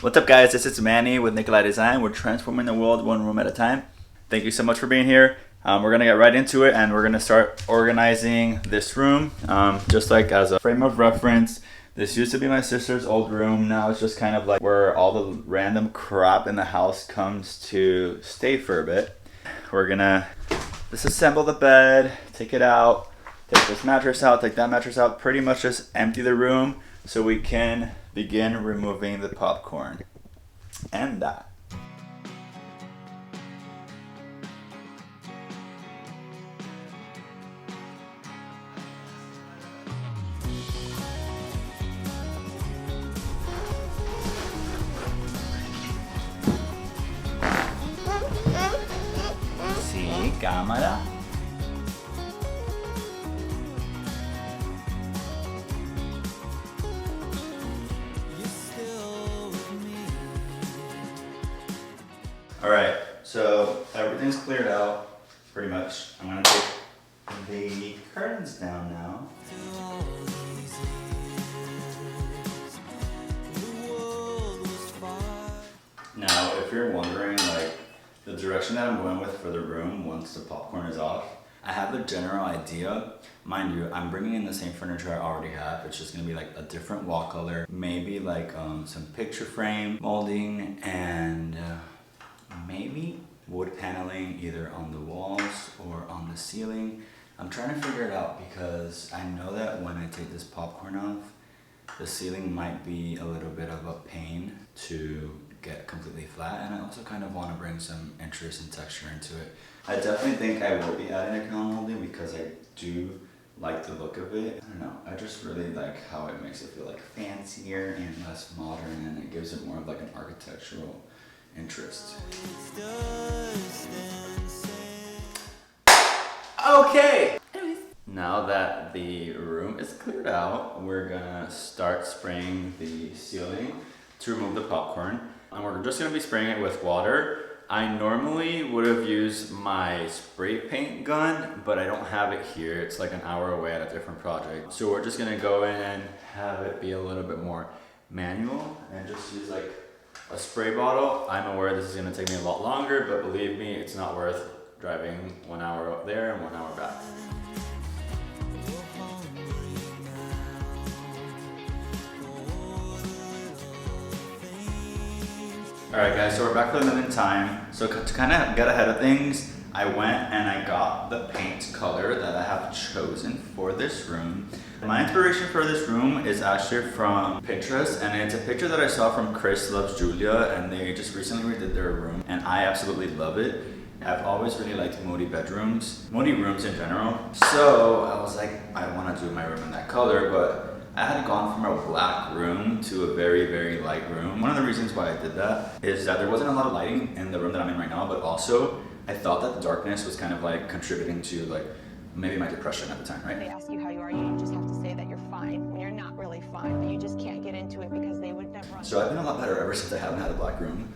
What's up guys, this is Manny with Nikolai Design. We're transforming the world one room at a time. Thank you so much for being here. We're gonna get right into it and we're gonna start organizing this room. Just like as a frame of reference, this used to be my sister's old room. Now it's just kind of like where all the random crap in the house comes to stay for a bit. We're gonna disassemble the bed, take it out, take this mattress out, take that mattress out, pretty much just empty the room so we can begin removing the popcorn and that. Sí, cámara. All right, so everything's cleared out, pretty much. I'm gonna take the curtains down now. Now, if you're wondering, like, the direction that I'm going with for the room once the popcorn is off, I have a general idea. Mind you, I'm bringing in the same furniture I already have. It's just gonna be like a different wall color, maybe like some picture frame molding and maybe wood paneling either on the walls or on the ceiling. I'm trying to figure it out because I know that when I take this popcorn off, the ceiling might be a little bit of a pain to get completely flat, and I also kind of want to bring some interest and texture into it. I definitely think I will be adding a crown molding because I do like the look of it. I don't know, I just really like how it makes it feel like fancier and less modern, and it gives it more of like an architectural interest. Okay! Now that the room is cleared out, we're gonna start spraying the ceiling to remove the popcorn. And we're just gonna be spraying it with water. I normally would have used my spray paint gun, but I don't have it here. It's like an hour away at a different project. So we're just gonna go in and have it be a little bit more manual and just use like a spray bottle. I'm aware this is gonna take me a lot longer, but believe me, it's not worth driving 1 hour up there and 1 hour back. Alright guys, so we're back for the minute time. So to kind of get ahead of things, I went and I got the paint color that I have chosen for this room. My inspiration for this room is actually from Pinterest, and it's a picture that I saw from Chris Loves Julia, and they just recently redid their room and I absolutely love it. I've always really liked moody bedrooms, moody rooms in general. So I was like, I want to do my room in that color, but I had gone from a black room to a very, very light room. One of the reasons why I did that is that there wasn't a lot of lighting in the room that I'm in right now, but also I thought that the darkness was kind of like contributing to like maybe my depression at the time, right? They ask you how you are, you just have to say that you're fine when you're not really fine, but you just can't get into it because they would never. So I've been a lot better ever since I haven't had a black room.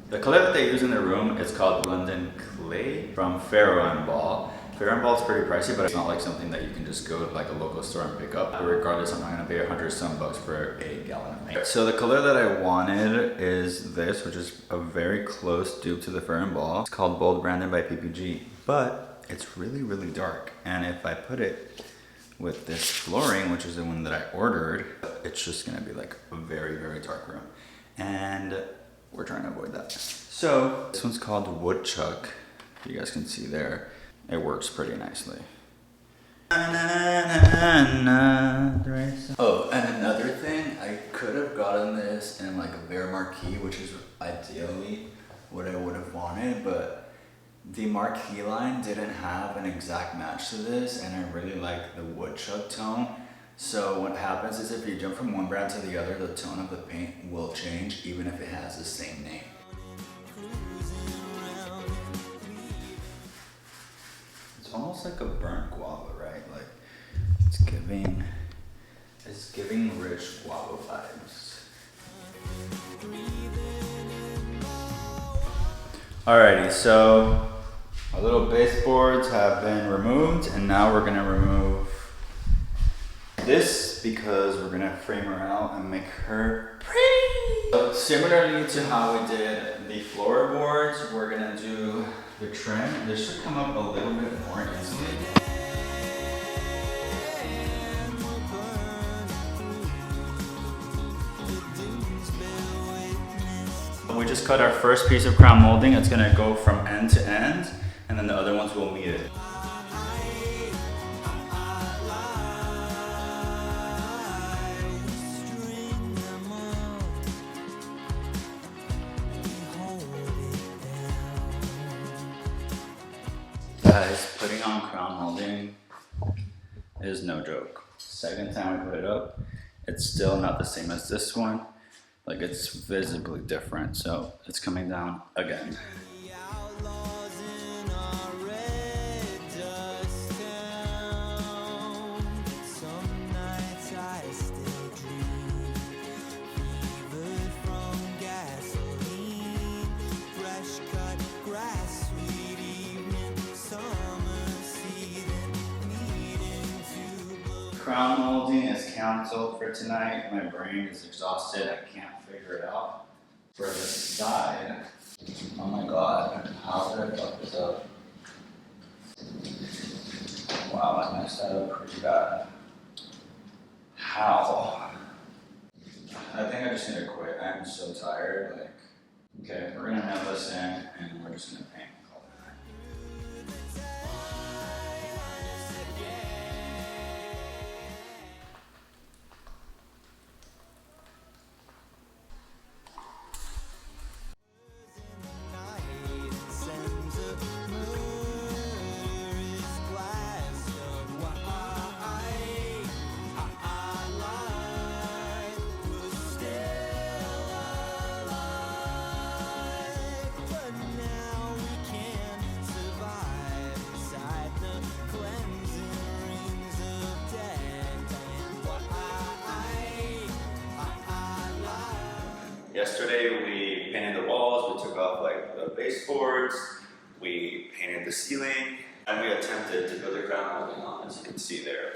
The color that they use in the room is called London Clay from Farrow & Ball. Farrow & Ball is pretty pricey, but it's not like something that you can just go to like a local store and pick up. But regardless, I'm not gonna pay 100 some bucks for a gallon of paint. So the color that I wanted is this, which is a very close dupe to the Farrow & Ball. It's called Bold Branded by PPG, but it's really, really dark. And if I put it with this flooring, which is the one that I ordered, it's just gonna be like a very, very dark room. And we're trying to avoid that. So this one's called Woodchuck. You guys can see there. It works pretty nicely. Oh, and another thing, I could have gotten this in like a bare marquee, which is ideally what I would have wanted, but the marquee line didn't have an exact match to this, and I really like the woodchuck tone. So what happens is if you jump from one brand to the other, the tone of the paint will change even if it has the same name. It's almost like a burnt guava, right? Like it's giving rich guava vibes. Alrighty, so our little baseboards have been removed, and now we're gonna remove this because we're gonna frame her out and make her pretty. So similarly to how we did the floorboards, we're gonna do the trim. This should come up a little bit more easily. We just cut our first piece of crown molding. It's gonna go from end to end, and then the other ones will meet it. Guys, putting on crown molding is no joke. Second time we put it up, it's still not the same as this one. Like, it's visibly different, so it's coming down again. Crown molding is canceled for tonight. My brain is exhausted. I can't figure it out. For this side, oh my god, how did I fuck this up? Wow, I messed that up pretty bad. How? I think I just need to quit. I'm so tired. Like, okay, we're gonna have this in and we're just gonna paint. Yesterday we painted the walls, we took off like the baseboards, we painted the ceiling, and we attempted to build a crown molding on, as you can see there.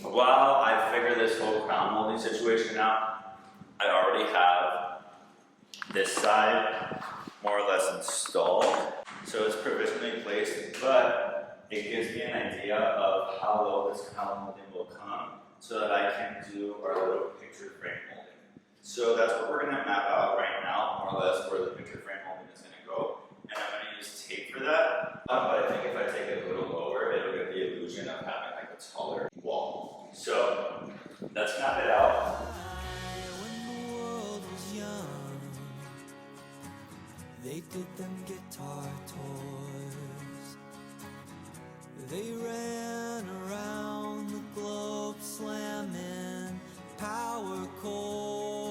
While I figure this whole crown molding situation out, I already have this side more or less installed. So it's provisionally placed, but it gives me an idea of how low this crown molding will come so that I can do our little picture frame molding. So that's what we're going to map out right now, more or less where the picture frame molding is going to go. And I'm going to use tape for that. But I think if I take it a little lower, it'll get the illusion of having like a taller wall. So let's map it out. When the world was young, they did them guitar tours. They ran around the globe slamming power chords.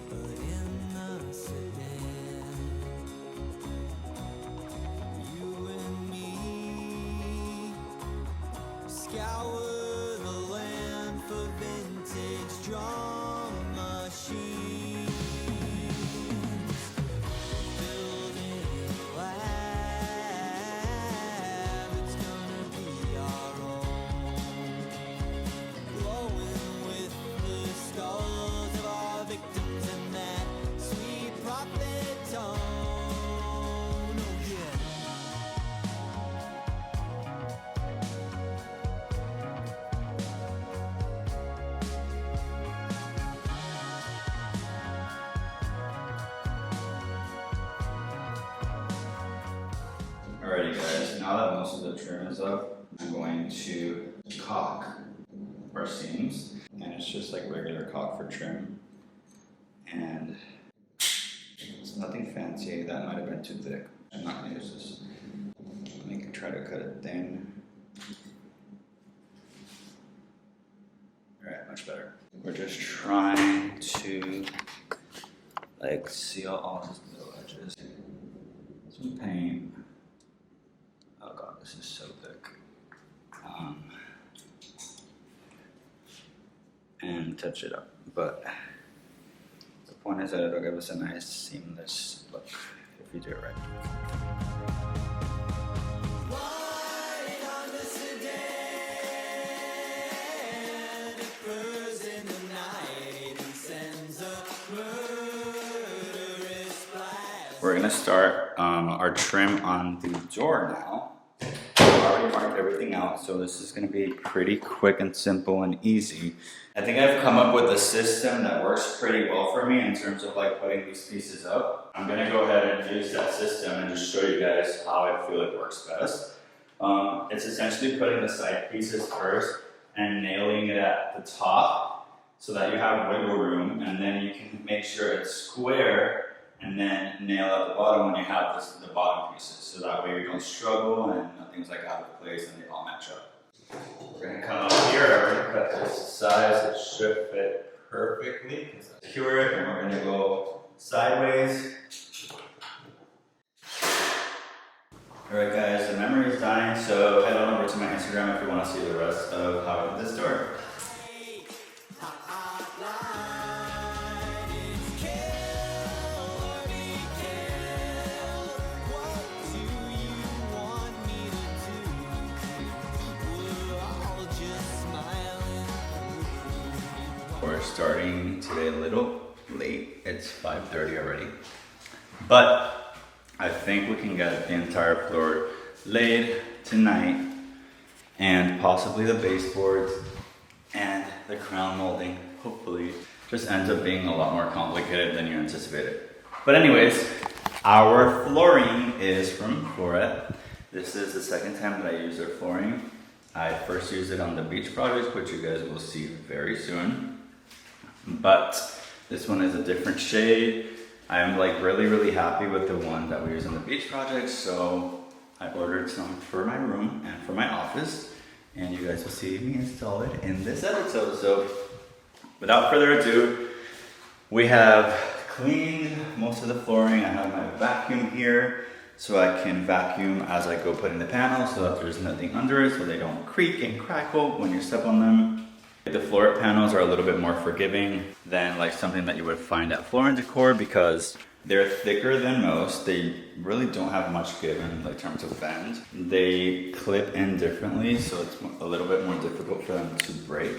But in the sedan, you and me scour the land for vintage drum machines. Building a lab, it's gonna be our own. Glowing with the skulls of our victims and that sweet prophet tone. Oh yeah. Alrighty guys, now that most of the trim is up, I'm going to caulk our seams. And it's just like regular caulk for trim. And it's nothing fancy, that might have been too thick. I'm not gonna use this. Let me try to cut it thin. Alright, much better. We're just trying to like seal all these little edges. Some paint. Oh god, this is so thick. And touch it up. But the point is that it'll give us a nice seamless look if we do it right. White on the sedan, it burns in the night and sends a we're gonna start our trim on the door now. I've already marked everything out, so this is gonna be pretty quick and simple and easy. I think I've come up with a system that works pretty well for me in terms of like putting these pieces up. I'm gonna go ahead and use that system and just show you guys how I feel it works best. It's essentially putting the side pieces first and nailing it at the top so that you have wiggle room, and then you can make sure it's square and then nail at the bottom when you have the bottom pieces, so that way you don't struggle and nothing's like out of place and they all match up. We're gonna come up here, I'm gonna cut this to size, it should fit perfectly. Secure it, and we're gonna go sideways. Alright guys, the memory is dying, so head on over to my Instagram if you want to see the rest of how I did this door. We're starting today a little late. It's 5:30 already. But I think we can get the entire floor laid tonight, and possibly the baseboards and the crown molding, hopefully. Just ends up being a lot more complicated than you anticipated. But anyways, our flooring is from Florette. This is the second time that I use their flooring. I first used it on the beach project, which you guys will see very soon. But this one is a different shade. I'm like really happy with the one that we use on the beach project, so I ordered some for my room and for my office, and you guys will see me install it in this episode. So without further ado, we have cleaned most of the flooring. I have my vacuum here so I can vacuum as I go putting the panels so that there's nothing under it, so they don't creak and crackle when you step on them. The Florette panels are a little bit more forgiving than like something that you would find at Floor & Decor because they're thicker than most. They really don't have much give in like terms of bend. They clip in differently, so it's a little bit more difficult for them to break.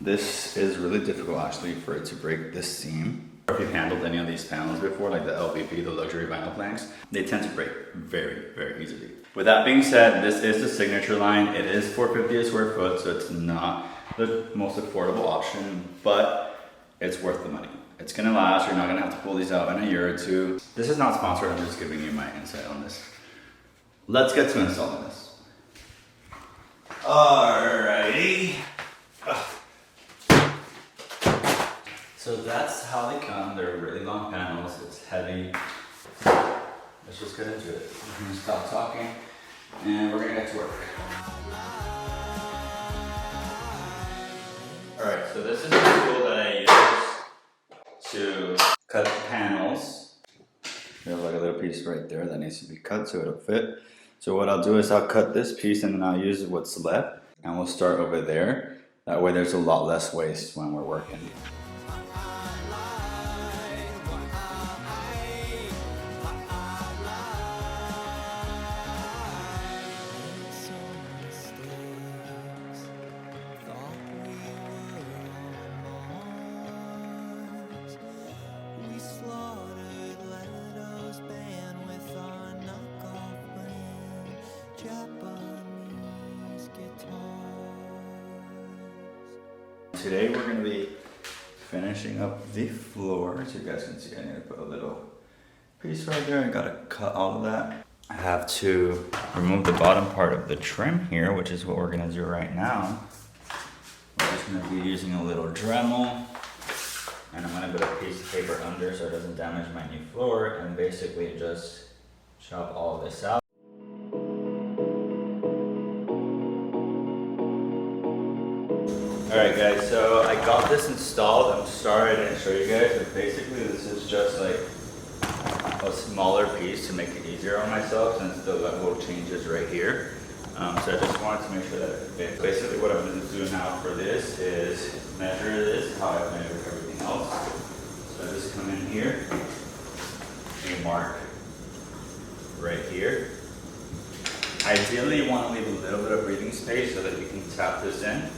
This is really difficult actually for it to break this seam. If you've handled any of these panels before, like the LVP, the luxury vinyl planks, they tend to break very easily. With that being said, this is the signature line. It is $450 a square foot, so it's not the most affordable option, but it's worth the money. It's gonna last. You're not gonna have to pull these out in a year or two. This is not sponsored. I'm just giving you my insight on this. Let's get to installing this. Alrighty. So that's how they come. They're really long panels. It's heavy. Let's just get into it. I'm gonna stop talking and we're gonna get to work. Alright, so this is the tool that I use to cut the panels. There's like a little piece right there that needs to be cut so it'll fit. So what I'll do is I'll cut this piece and then I'll use what's left and we'll start over there. That way there's a lot less waste when we're working. Today we're going to be finishing up the floor. As you guys can see, I need to put a little piece right there. I got to cut all of that. I have to remove the bottom part of the trim here, which is what we're going to do right now. We're just going to be using a little Dremel, and I'm going to put a piece of paper under so it doesn't damage my new floor, and basically just chop all of this out. Alright guys, so I got this installed. I'm sorry I didn't show you guys, but basically this is just like a smaller piece to make it easier on myself since the level changes right here. So I just wanted to make sure that it fits. Basically what I'm going to do now for this is measure this how I've measured everything else. So I just come in here, and mark right here. Ideally you want to leave a little bit of breathing space so that you can tap this in.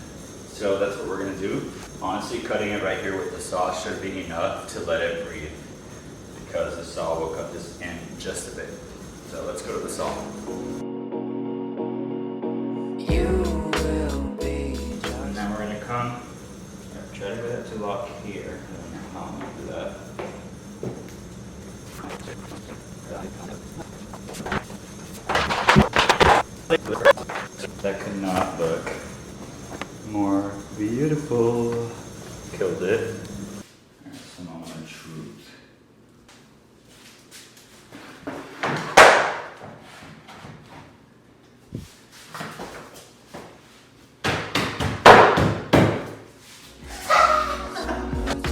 So that's what we're gonna do. Honestly, cutting it right here with the saw should be enough to let it breathe. because the saw will cut this in just a bit. So let's go to the saw. You will be And then we're gonna come, try to get it to lock here. I don't know how I'm gonna do that. That could not look more beautiful. Killed it. Alright, so moment of truth.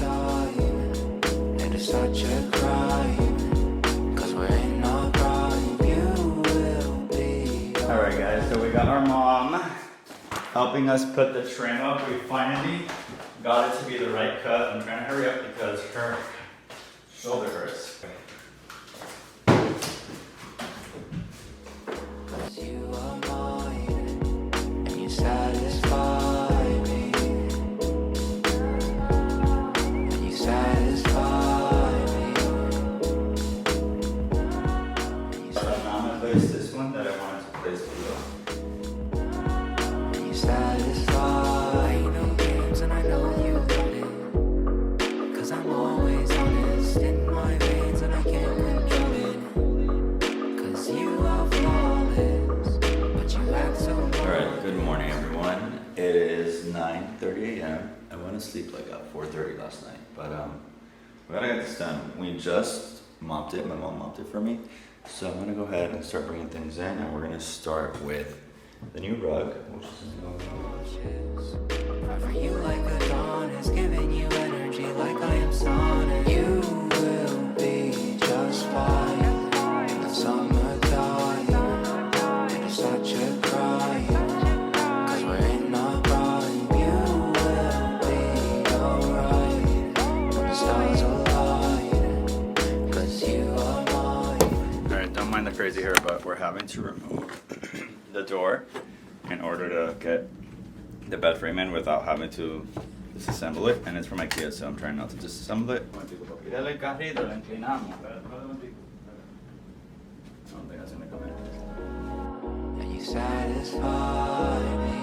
dying, and it's such a crime, 'cause we're in our prime. You will be. Alright guys, so we got our mom helping us put the trim up. We finally got it to be the right cut. I'm trying to hurry up because her shoulder hurts. 'Cause you are mine, and you satisfy me. And you satisfy me. But I'm gonna place this one that I wanted to place below. And you satisfy. Ain't no games, and I know you got it. 'Cause I'm always honest in my veins, and I can't control it. 'Cause you are flawless, but you act so Alright, good morning everyone. It is 9:30 a.m. I went to sleep like at 4:30 last night, but we gotta get this done. We just mopped it, my mom mopped it for me. So I'm gonna go ahead and start bringing things in, and we're gonna start with the new rug, which is Cry for you like a dawn has given you energy like I am Sonic. You will be just fine in the summertime. And it's such a crime, 'cause we're in our prime. You will be alright when the stars align, 'cause you are mine. Alright, don't mind the crazy hair, but we're having to remove the door in order to get the bed frame in without having to disassemble it. And it's from IKEA, so I'm trying not to disassemble it. I don't think that's gonna come in. And you satisfy me.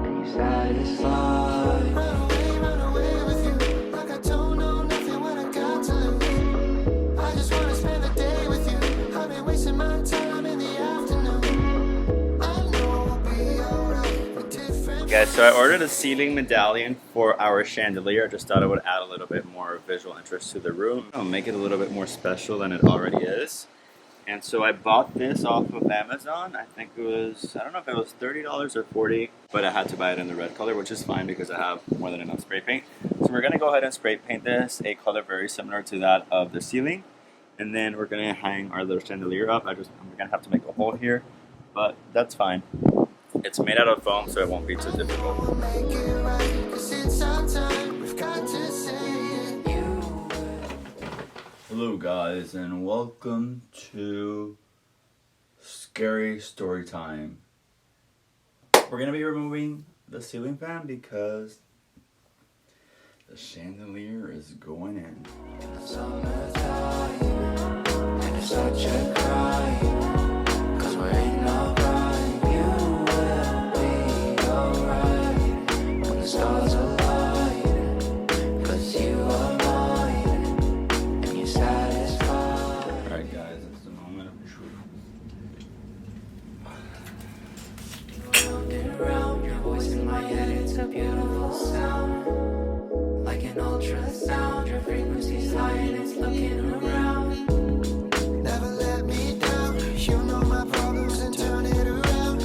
And you satisfy me. Run away with you, like I don't know nothing when I got to lose. I just wanna spend the day with you. I've been wasting my time in the afternoon. I know we'll be alright. We're different. Guys, so I ordered a ceiling medallion for our chandelier. I just thought it would add a little bit more visual interest to the room. I'll make it a little bit more special than it already is. And so I bought this off of Amazon. I think it was, I don't know if it was $30 or $40, but I had to buy it in the red color, which is fine because I have more than enough spray paint. So we're gonna go ahead and spray paint this a color very similar to that of the ceiling. And then we're gonna hang our little chandelier up. I'm gonna have to make a hole here, but that's fine. It's made out of foam, so it won't be too difficult. We'll make it right, 'cause it's our time. We've got to say it. You Hello guys, and welcome to Scary Story Time. We're gonna be removing the ceiling fan because the chandelier is going in. In the summertime, and it's such a crime, 'cause we're in our prime. You will be alright when the stars align, 'cause you are mine, and you satisfy. Alright guys, it's the moment of truth. Round and round, your voice in my head, it's a beautiful sound. Like an ultrasound, your frequency's high and it's looking around. never let me down. You know my problems and turn it around.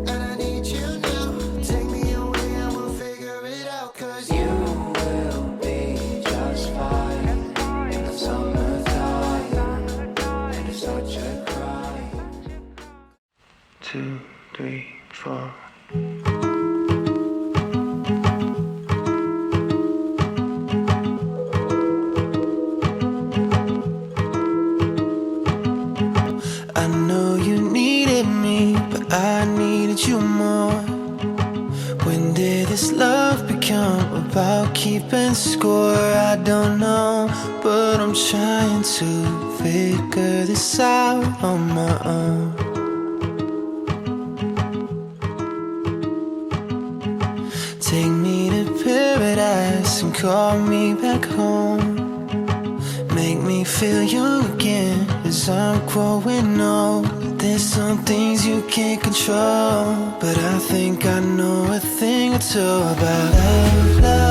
And I need you now. Take me away and we'll figure it out. 'Cause You will be just fine in the summertime, and it's such a crime. 2, 3, 4. I know you needed me, but I needed you more. When did this love begin? insecure about keeping score. I don't know, but I'm trying to figure this out on my own. Take me to paradise and call me back home. Make me feel young again as I'm growing old. There's some things you can't control, but I think I know a thing or two about love, love.